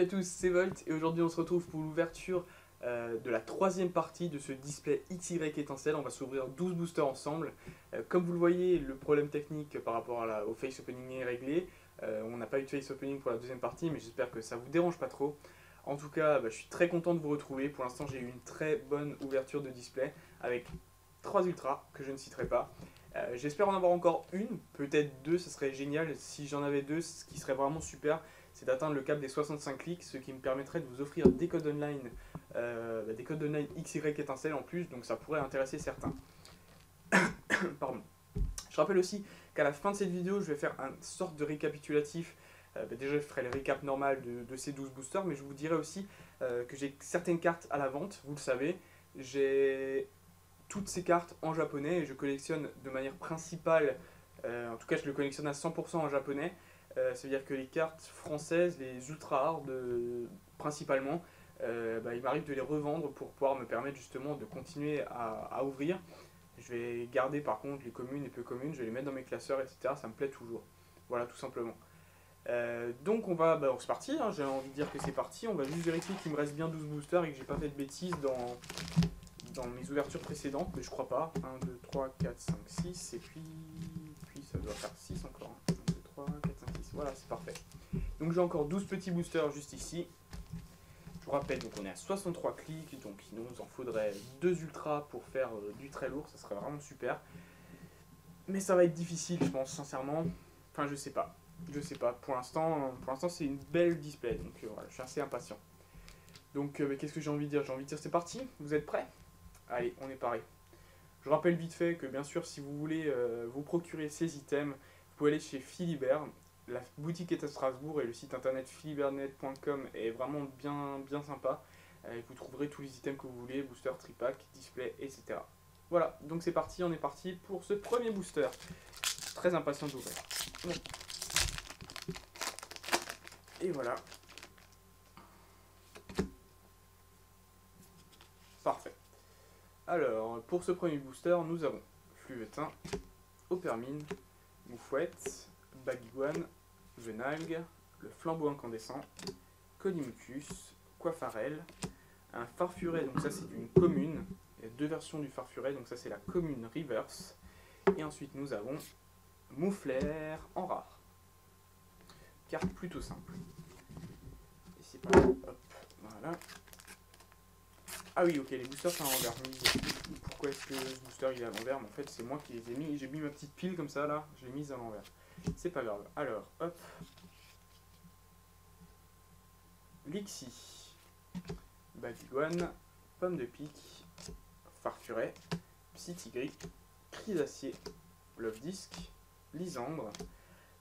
tous, c'est Volt et aujourd'hui on se retrouve pour l'ouverture de la troisième partie de ce display XY étincelle. On va s'ouvrir 12 boosters ensemble. Comme vous le voyez, le problème technique par rapport au face opening est réglé. On n'a pas eu de face opening pour la deuxième partie, mais j'espère que ça vous dérange pas trop. En tout cas, je suis très content de vous retrouver. Pour l'instant, j'ai eu une très bonne ouverture de display avec 3 ultras que je ne citerai pas. J'espère en avoir encore une, peut-être deux, ce serait génial. Si j'en avais deux, ce qui serait vraiment super, c'est d'atteindre le cap des 65 clics, ce qui me permettrait de vous offrir des codes online XY étincelle en plus, donc ça pourrait intéresser certains. Pardon. Je rappelle aussi qu'à la fin de cette vidéo, je vais faire une sorte de récapitulatif. Déjà, je ferai le récap normal de ces 12 boosters, mais je vous dirai aussi que j'ai certaines cartes à la vente, vous le savez. J'ai toutes ces cartes en japonais et je collectionne de manière principale, en tout cas je le collectionne à 100% en japonais. Ça veut dire que les cartes françaises, les ultra hard principalement, il m'arrive de les revendre pour pouvoir me permettre justement de continuer à ouvrir. Je vais garder par contre les communes et peu communes, je vais les mettre dans mes classeurs, etc. Ça me plaît toujours. Voilà, tout simplement. Donc c'est parti, hein, j'ai envie de dire que c'est parti. On va juste vérifier qu'il me reste bien 12 boosters et que j'ai pas fait de bêtises dans mes ouvertures précédentes, mais je crois pas. 1, 2, 3, 4, 5, 6, et puis ça doit faire 6 encore. 1, 2, 3, 4, 5, 6, voilà, c'est parfait. Donc j'ai encore 12 petits boosters juste ici. Je vous rappelle, donc on est à 63 clics, donc il nous en faudrait 2 ultras pour faire du très lourd, ça serait vraiment super. Mais ça va être difficile, je pense, sincèrement. Enfin, je sais pas. Pour l'instant c'est une belle display, donc voilà, je suis assez impatient. Donc qu'est-ce que j'ai envie de dire? J'ai envie de dire c'est parti, vous êtes prêts? Allez, on est paré. Je rappelle vite fait que bien sûr, si vous voulez vous procurer ces items, vous pouvez aller chez Philibert. La boutique est à Strasbourg et le site internet philibertnet.com est vraiment bien sympa. Vous trouverez tous les items que vous voulez, booster, tripack, display, etc. Voilà, donc c'est parti, on est parti pour ce premier booster. Très impatient d'ouvrir. Bon. Et voilà. Parfait. Alors, pour ce premier booster, nous avons Fluvetin, Opermine, Moufouette, Baguiguane, Venalgue, le Flambeau Incandescent, Colimucus, Coiffarel, un Farfuret, donc ça c'est une commune. Il y a deux versions du Farfuret, donc ça c'est la commune reverse. Et ensuite nous avons Mouflair en rare. Carte plutôt simple. Et c'est pas hop, voilà. Ah oui, ok, les boosters sont à l'envers. Pourquoi est-ce que ce booster il est à l'envers? Mais en fait, c'est moi qui les ai mis. J'ai mis ma petite pile comme ça là, je l'ai mise à l'envers. C'est pas grave. Alors, hop. Lixie, Baguiguane, Pomme de Pique, Farfuret, Psytigris, Cri d'Acier, Love Disc, Lysandre,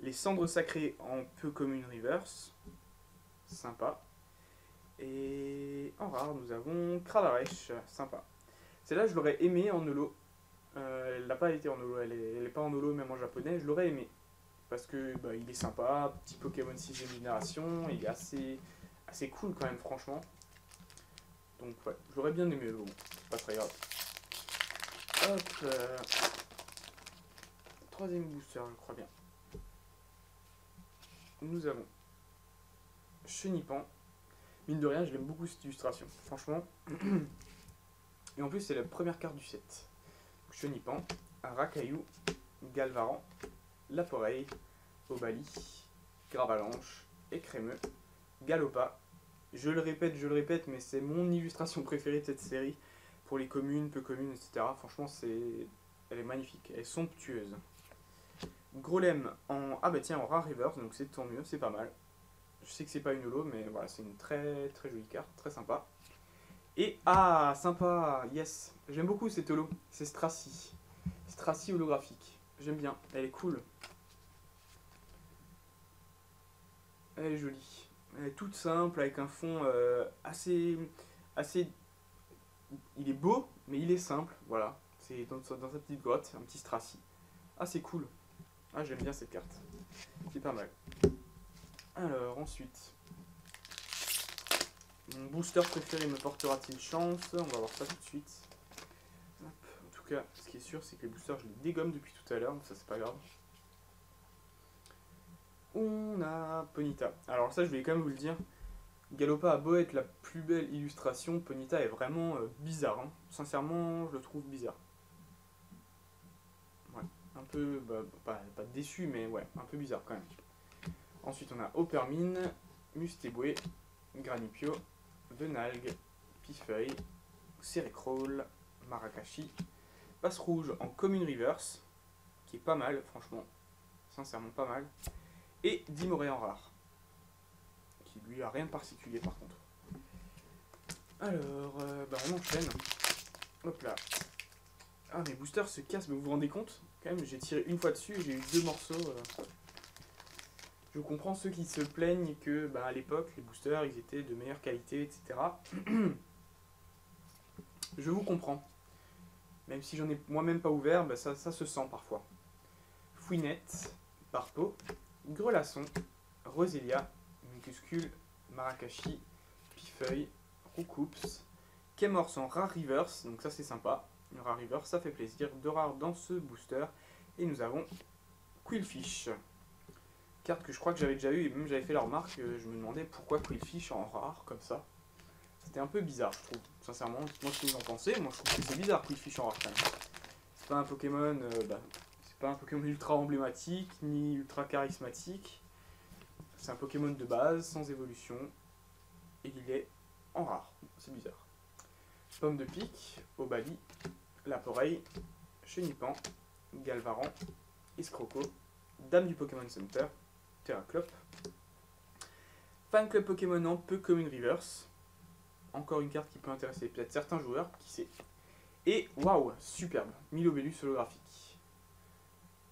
les Cendres Sacrées en peu commune reverse. Sympa. Et en rare, nous avons Cravarèche, sympa. Celle-là, je l'aurais aimé en holo. Elle n'a pas été en holo, elle est pas en holo même en japonais. Je l'aurais aimé parce que il est sympa, petit Pokémon 6ème génération, il est assez cool quand même, franchement. Donc ouais, j'aurais bien aimé le bon, c'est pas très grave. Hop, troisième booster, je crois bien. Nous avons Chenipan. Mine de rien, je l'aime beaucoup cette illustration, franchement. Et en plus, c'est la première carte du set. Chenipan, Rakaillou, Galvaran, Laporeille, Obali, Gravalanche, Écrémeux, Galopa. Je le répète, mais c'est mon illustration préférée de cette série. Pour les communes, peu communes, etc. Franchement, elle est magnifique, elle est somptueuse. Grolem en en rare reverse, donc c'est tant mieux, c'est pas mal. Je sais que c'est pas une holo, mais voilà, c'est une très jolie carte, très sympa. Et sympa, yes, j'aime beaucoup cette holo, c'est Stracy. Stracy holographique, j'aime bien, elle est cool. Elle est jolie, elle est toute simple, avec un fond assez... Il est beau, mais il est simple, voilà. C'est dans sa petite grotte, un petit Stracy. Ah, c'est cool. Ah, j'aime bien cette carte, c'est pas mal. Alors, ensuite, mon booster préféré me portera-t-il chance? On va voir ça tout de suite. Hop. En tout cas, ce qui est sûr, c'est que les boosters, je les dégomme depuis tout à l'heure, donc ça, c'est pas grave. On a Ponyta. Alors ça, je vais quand même vous le dire, Galopa a beau être la plus belle illustration, Ponyta est vraiment bizarre. Hein. Sincèrement, je le trouve bizarre. Ouais, un peu, pas déçu, mais ouais, un peu bizarre quand même. Ensuite, on a Opermine, Mustéboué, Granipio, Venalgue, Pifeuille, Cérécrawl, Marakashi, Passe Rouge en Commune Reverse, qui est pas mal, franchement, sincèrement pas mal, et Dimoré en rare, qui lui a rien de particulier par contre. Alors, on enchaîne. Hop là. Ah, mes boosters se cassent, mais vous vous rendez compte? Quand même, j'ai tiré une fois dessus et j'ai eu 2 morceaux. Je comprends ceux qui se plaignent que, à l'époque, les boosters, ils étaient de meilleure qualité, etc. Je vous comprends. Même si j'en ai moi-même pas ouvert, ça se sent parfois. Fouinette, Barpo, Grelasson, Roselia, Minuscule, Marakashi, Pifeuille, Roucoups, Kemors en Rare Reverse, donc ça c'est sympa. Une Rare Reverse, ça fait plaisir. 2 rares dans ce booster. Et nous avons Quillfish. Carte que je crois que j'avais déjà eu et même j'avais fait la remarque, je me demandais pourquoi Quillfish en rare comme ça. C'était un peu bizarre, je trouve. Sincèrement, moi ce que vous en pensez, moi je trouve que c'est bizarre Quillfish en rare quand même. C'est pas un Pokémon, c'est pas un Pokémon ultra emblématique ni ultra charismatique. C'est un Pokémon de base, sans évolution, et il est en rare. C'est bizarre. Pomme de pique, Obali, Laporeille, Chenipan, Galvaran, Escroco, Dame du Pokémon Center, Terraclop, Fan Club Pokémon en peu Commune Reverse. Encore une carte qui peut intéresser peut-être certains joueurs, qui sait. Et waouh, superbe, Milobellus holographique.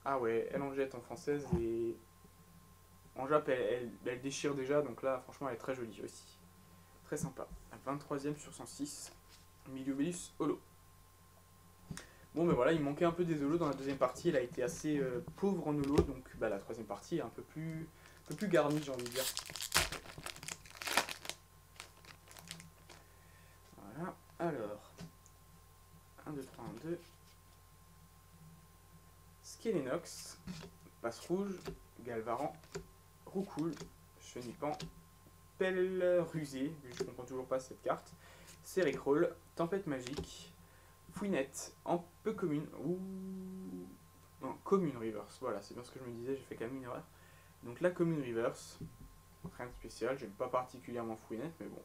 Ah ouais, elle en jette en française et en Jap elle déchire déjà, donc là franchement elle est très jolie aussi. Très sympa. 23ème sur 106, Milobellus holo. Bon ben voilà, il manquait un peu des holos dans la deuxième partie, elle a été assez pauvre en holo, donc la troisième partie est un peu plus garnie, j'ai envie de dire. Voilà, alors, 1, 2, 3, 1, 2. Skelenox, Passe Rouge, Galvaran, Roucoule, Chenipan, Pelle Rusée, je comprends toujours pas cette carte, Cérécrawl, Tempête Magique, Fouinette, en peu commune, ou non, Commune Reverse, voilà, c'est bien ce que je me disais, j'ai fait quand même une erreur. Donc la Commune Reverse, rien de spécial, j'aime pas particulièrement Fouinette, mais bon.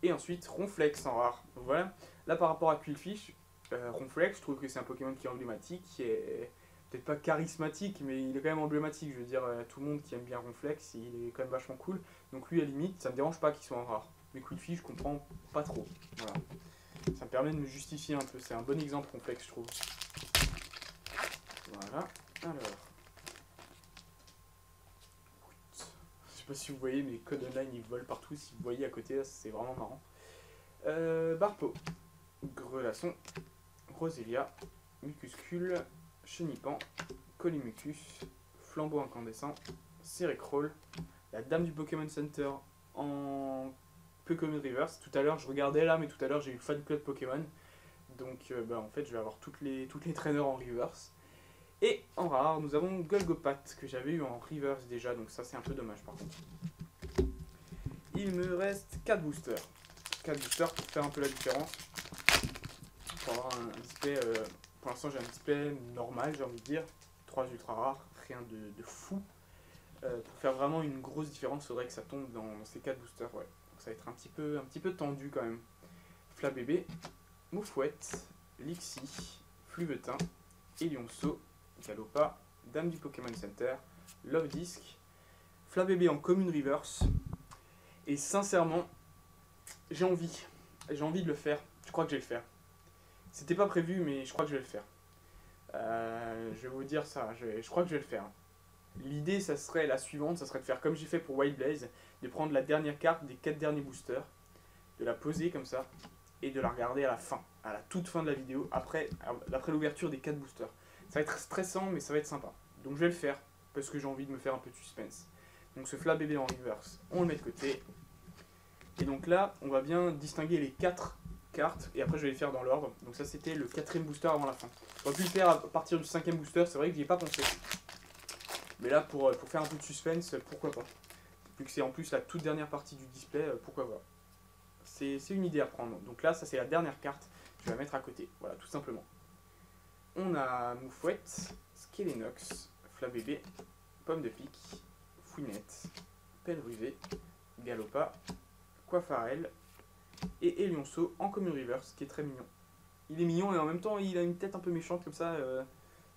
Et ensuite, Ronflex en rare. Donc voilà, là par rapport à Quillfish, Ronflex, je trouve que c'est un Pokémon qui est emblématique, qui est peut-être pas charismatique, mais il est quand même emblématique. Je veux dire, tout le monde qui aime bien Ronflex, il est quand même vachement cool. Donc lui, à la limite, ça me dérange pas qu'il soit en rare. Mais Quillfish, je comprends pas trop. Voilà. Ça me permet de me justifier un peu. C'est un bon exemple Ronflex, je trouve. Voilà. Alors. Je sais pas si vous voyez, mes codes online, ils volent partout. Si vous voyez à côté, c'est vraiment marrant. Barpo, Grelasson, Roselia, Mucuscule, Chenipan, Colimucus, Flambeau incandescent, Cérécrawl, la Dame du Pokémon Center en Pokémon Reverse. Tout à l'heure, je regardais là, mais tout à l'heure, j'ai eu le Fan Club Pokémon. Donc, en fait, je vais avoir toutes les traîneurs en Reverse. Et en rare, nous avons Golgopat, que j'avais eu en Reverse déjà, donc ça, c'est un peu dommage par contre. Il me reste 4 boosters. 4 boosters pour faire un peu la différence. Pour avoir un display, pour l'instant j'ai un display normal, j'ai envie de dire. 3 ultra rares, rien de fou. Pour faire vraiment une grosse différence, il faudrait que ça tombe dans ces 4 boosters. Ouais. Donc ça va être un petit peu tendu quand même. Flabébé, Moufouette, Lixie, Fluvetin, Elionceau, Galopa, Dame du Pokémon Center, Love Disc, Flabébé en Commune Reverse. Et sincèrement, j'ai envie de le faire. Je crois que je vais le faire. C'était pas prévu, mais je crois que je vais le faire. Je vais vous dire ça, je crois que je vais le faire. L'idée, ça serait la suivante, ça serait de faire comme j'ai fait pour Wild Blaze, de prendre la dernière carte des 4 derniers boosters, de la poser comme ça, et de la regarder à la fin, à la toute fin de la vidéo, après l'ouverture des 4 boosters. Ça va être stressant, mais ça va être sympa. Donc je vais le faire, parce que j'ai envie de me faire un peu de suspense. Donc ce Flabébé en reverse, on le met de côté. Et donc là, on va bien distinguer les 4 cartes, et après je vais les faire dans l'ordre. Donc ça c'était le 4ème booster avant la fin. J'aurais pu le faire à partir du 5ème booster, c'est vrai que j'y ai pas pensé. Mais là, pour faire un peu de suspense, pourquoi pas. vu que c'est en plus la toute dernière partie du display, pourquoi pas. C'est une idée à prendre. Donc là, ça c'est la dernière carte, je vais la mettre à côté, voilà, tout simplement. On a Moufouette, Skelenox, Flabébé, Pomme de Pique, Fouinette, Pelleruvé, Galopa, Coiffarel et Elionceau en common reverse, qui est très mignon. Il est mignon et en même temps il a une tête un peu méchante comme ça,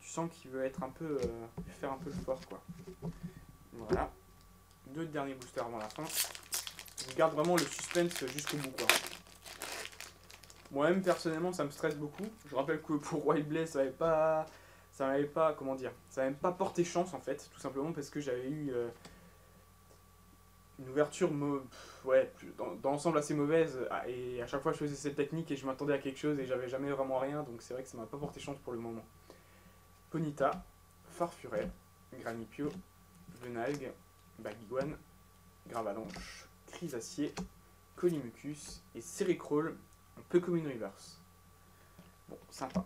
tu sens qu'il veut être un peu, faire un peu le fort quoi. Voilà, 2 derniers boosters avant la fin. Je garde vraiment le suspense jusqu'au bout quoi. Moi-même personnellement ça me stresse beaucoup. Je rappelle que pour Wild Blaze ça m'avait pas, comment dire, ça m'avait pas porté chance en fait, tout simplement parce que j'avais eu une ouverture ouais, dans l'ensemble assez mauvaise et à chaque fois je faisais cette technique et je m'attendais à quelque chose et j'avais jamais vraiment rien, donc c'est vrai que ça m'a pas porté chance pour le moment. Ponyta, Farfuret, Granipio, Venalgue, Baguiguane, Gravalanche, Crisacier, Colimucus et Sericrawl en peu commune reverse. Bon, sympa.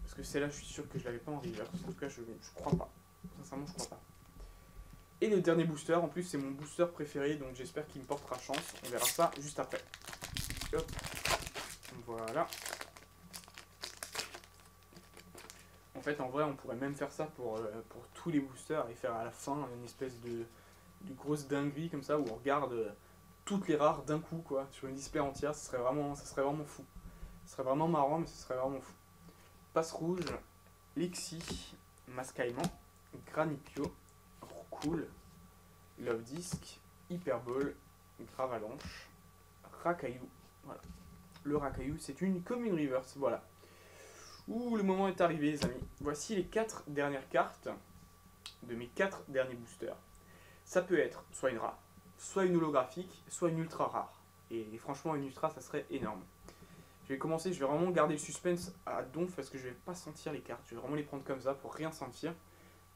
Parce que celle-là, je suis sûr que je l'avais pas en reverse. En tout cas, je crois pas. Sincèrement, je crois pas. Et le dernier booster, en plus, c'est mon booster préféré, donc j'espère qu'il me portera chance. On verra ça juste après. Hop. Voilà. En fait, en vrai, on pourrait même faire ça pour tous les boosters et faire à la fin une espèce de grosse dinguerie comme ça où on regarde toutes les rares d'un coup, quoi, sur une display entière. Ça serait vraiment fou. Ce serait vraiment marrant, mais ce serait vraiment fou. Passe rouge, Lixie, Mascaillement, Granipio, Roucoule, Love Disc, Hyperball, Gravalanche, Racaillou. Voilà. Le Racaillou, c'est une commune reverse. Voilà. Ouh, le moment est arrivé, les amis. Voici les 4 dernières cartes de mes 4 derniers boosters. Ça peut être soit une rare, soit une holographique, soit une ultra rare. Et franchement, une ultra, ça serait énorme. Je vais commencer, je vais vraiment garder le suspense à donf parce que je vais pas sentir les cartes. Je vais vraiment les prendre comme ça pour rien sentir.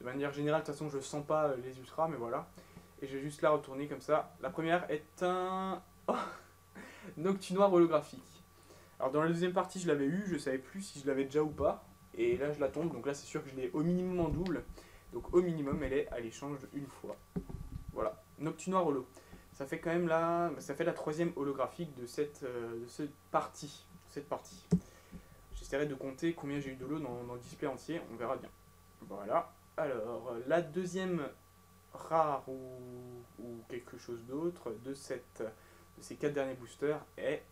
De manière générale, de toute façon, je sens pas les ultras, mais voilà. Et je vais juste la retourner comme ça. La première est un Noctunoir holographique. Alors dans la deuxième partie, je l'avais eu, je savais plus si je l'avais déjà ou pas. Et là, je la tombe, donc là, c'est sûr que je l'ai au minimum en double. Donc au minimum, elle est à l'échange une fois. Voilà, Noctunoir holo. Ça fait quand même ça fait la 3e holographique de cette partie. J'essaierai de compter combien j'ai eu de l'eau dans le display entier, on verra bien. Voilà. Alors, la deuxième rare ou quelque chose d'autre de ces 4 derniers boosters est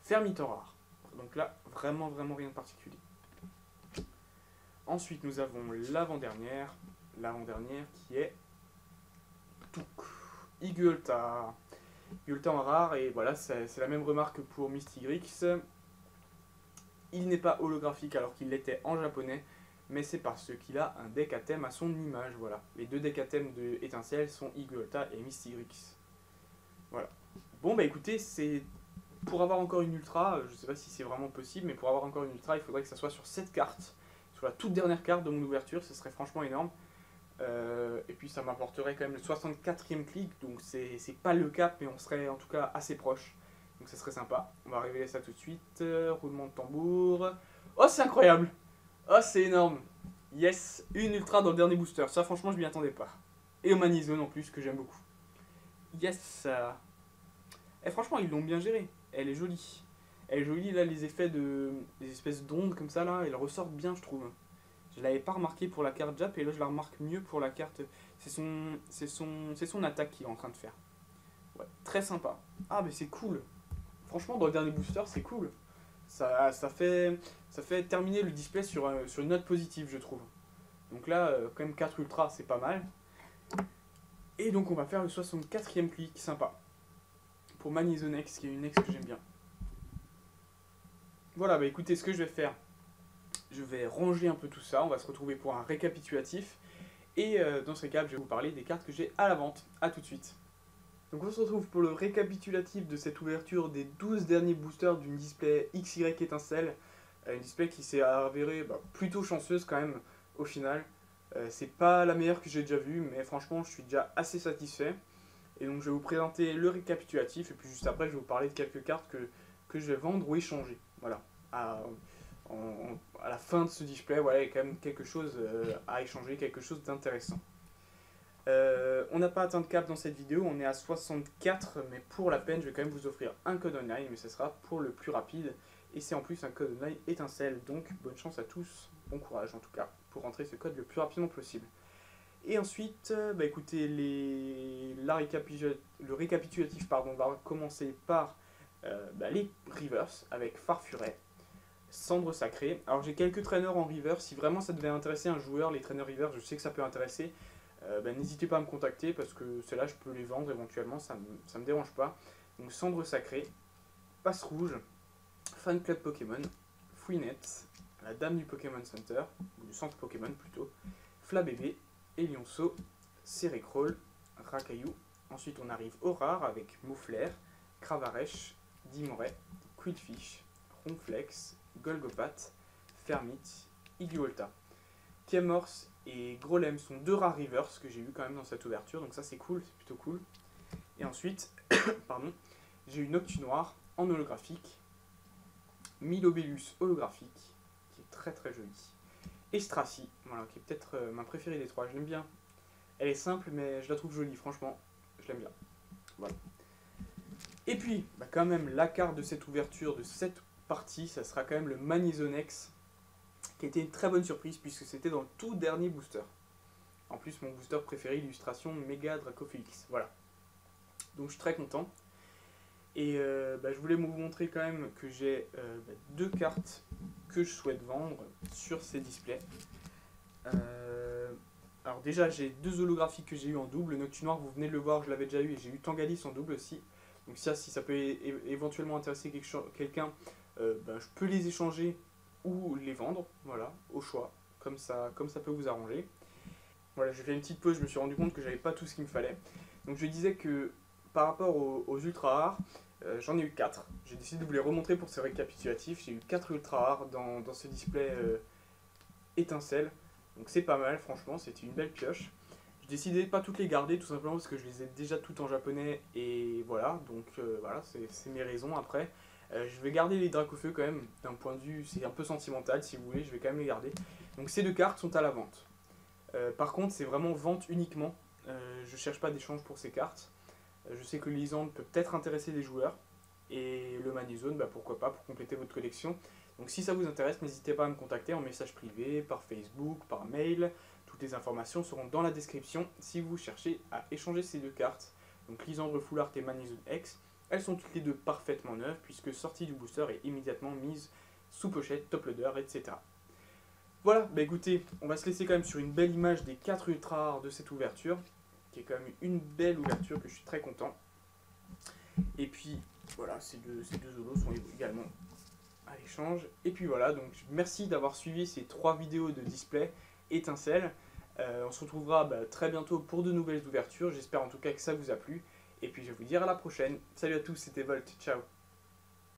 Fermitor rare. Donc là, vraiment rien de particulier. Ensuite, nous avons l'avant-dernière qui est Touk, Igulta. Igulta en rare, et voilà, c'est la même remarque pour Mystigrix. Il n'est pas holographique alors qu'il l'était en japonais, mais c'est parce qu'il a un deck à thème à son image, voilà. Les 2 decks à thème de Étincelle sont Igulta et Mystigrix. Voilà. Bon bah écoutez, c'est pour avoir encore une ultra, je sais pas si c'est vraiment possible, mais pour avoir encore une ultra, il faudrait que ça soit sur cette carte, sur la toute dernière carte de mon ouverture, ce serait franchement énorme. Et puis ça m'apporterait quand même le 64e clic, donc c'est pas le cap, mais on serait en tout cas assez proche. Donc ça serait sympa. On va révéler ça tout de suite. Roulement de tambour. Oh, c'est incroyable! Oh, c'est énorme! Yes! Une ultra dans le dernier booster. Ça, franchement, je m'y attendais pas. Et au Manizone en plus, que j'aime beaucoup. Yes! Et franchement, ils l'ont bien géré. Elle est jolie. Elle est jolie, là, les effets des espèces d'ondes comme ça, là, elles ressortent bien, je trouve. Je l'avais pas remarqué pour la carte Jap, et là, je la remarque mieux pour la carte. C'est son attaque qu'il est en train de faire. Ouais, très sympa. Ah, mais c'est cool! Franchement, dans le dernier booster, c'est cool. Ça fait terminer le display sur une note positive, je trouve. Donc là, quand même 4 ultras, c'est pas mal. Et donc on va faire le 64e clic, sympa. Pour Manizonex, qui est une ex que j'aime bien. Voilà, bah écoutez, ce que je vais faire, je vais ranger un peu tout ça. On va se retrouver pour un récapitulatif. Et dans ce récap, je vais vous parler des cartes que j'ai à la vente. A tout de suite. Donc on se retrouve pour le récapitulatif de cette ouverture des 12 derniers boosters d'une display XY étincelle. Une display qui s'est avérée plutôt chanceuse quand même au final. C'est pas la meilleure que j'ai déjà vue, mais franchement je suis déjà assez satisfait. Et donc je vais vous présenter le récapitulatif et puis juste après je vais vous parler de quelques cartes que je vais vendre ou échanger. Voilà. À la fin de ce display, voilà, il y a quand même quelque chose à échanger, quelque chose d'intéressant. On n'a pas atteint de cap dans cette vidéo, on est à 64, mais pour la peine, je vais quand même vous offrir un code online, mais ce sera pour le plus rapide. Et c'est en plus un code online étincelle, donc bonne chance à tous, bon courage en tout cas, pour rentrer ce code le plus rapidement possible. Et ensuite, écoutez, le récapitulatif pardon, va commencer par les rivers avec Farfuret, Cendre Sacrée. Alors j'ai quelques traîneurs en river, si vraiment ça devait intéresser un joueur, les traîneurs river, je sais que ça peut intéresser. N'hésitez pas à me contacter parce que ceux-là je peux les vendre éventuellement, ça me dérange pas. Donc Cendre Sacrée, Passe Rouge, Fan Club Pokémon, Fouinette, la Dame du Pokémon Center, ou du Centre Pokémon plutôt, Flabébé, Elionceau, Cérécrawl, Racaillou. Ensuite on arrive au rare avec Mouflair, Cravarèche, Dimoret, Quillfish, Ronflex, Golgopat, Fermite, Igliolta. Tiamorce et Grolem sont deux rares rivers que j'ai eu quand même dans cette ouverture, donc ça c'est cool, c'est plutôt cool. Et ensuite, pardon, j'ai eu Noctunoir en holographique, Milobellus holographique, qui est très très joli, et Stracy, voilà, qui est peut-être ma préférée des trois, je l'aime bien. Elle est simple, mais je la trouve jolie, franchement, je l'aime bien. Voilà. Et puis, quand même, la carte de cette ouverture, de cette partie, ça sera quand même le Manizonex, qui était une très bonne surprise, puisque c'était dans le tout dernier booster. En plus, mon booster préféré, illustration Mega Dracophelix, voilà. Donc je suis très content. Et je voulais vous montrer quand même que j'ai deux cartes que je souhaite vendre sur ces displays. Alors déjà, j'ai deux holographiques que j'ai eu en double. Le Noctunoir, vous venez de le voir, je l'avais déjà eu, et j'ai eu Tangalis en double aussi. Donc ça, si ça peut éventuellement intéresser quelqu'un, je peux les échanger ou les vendre, voilà, au choix, comme ça peut vous arranger. Voilà, j'ai fait une petite pause, je me suis rendu compte que j'avais pas tout ce qu'il me fallait. Donc je disais que par rapport aux ultra rares, j'en ai eu 4. J'ai décidé de vous les remontrer pour ce récapitulatif. J'ai eu 4 ultra rares dans ce display étincelle. Donc c'est pas mal, franchement, c'était une belle pioche. J'ai décidé de pas toutes les garder, tout simplement parce que je les ai déjà toutes en japonais. Et voilà, donc voilà, c'est mes raisons après. Je vais garder les Dracofeu quand même, d'un point de vue, c'est un peu sentimental si vous voulez, je vais quand même les garder. Donc ces deux cartes sont à la vente. Par contre, c'est vraiment vente uniquement. Je cherche pas d'échange pour ces cartes. Je sais que l'Isande peut peut-être intéresser les joueurs. Et le Manizone, pourquoi pas, pour compléter votre collection. Donc si ça vous intéresse, n'hésitez pas à me contacter en message privé, par Facebook, par mail. Toutes les informations seront dans la description si vous cherchez à échanger ces deux cartes. Donc Lysandre Foulard et Manizone X. Elles sont toutes les deux parfaitement neuves puisque sortie du booster est immédiatement mise sous pochette, top loader, etc. Voilà, écoutez, on va se laisser quand même sur une belle image des 4 ultra rares de cette ouverture, qui est quand même une belle ouverture que je suis très content. Et puis voilà, ces deux holos sont également à l'échange. Et puis voilà, donc merci d'avoir suivi ces 3 vidéos de display étincelle. On se retrouvera très bientôt pour de nouvelles ouvertures, j'espère en tout cas que ça vous a plu. Et puis je vais vous dire à la prochaine. Salut à tous, c'était Volt, ciao.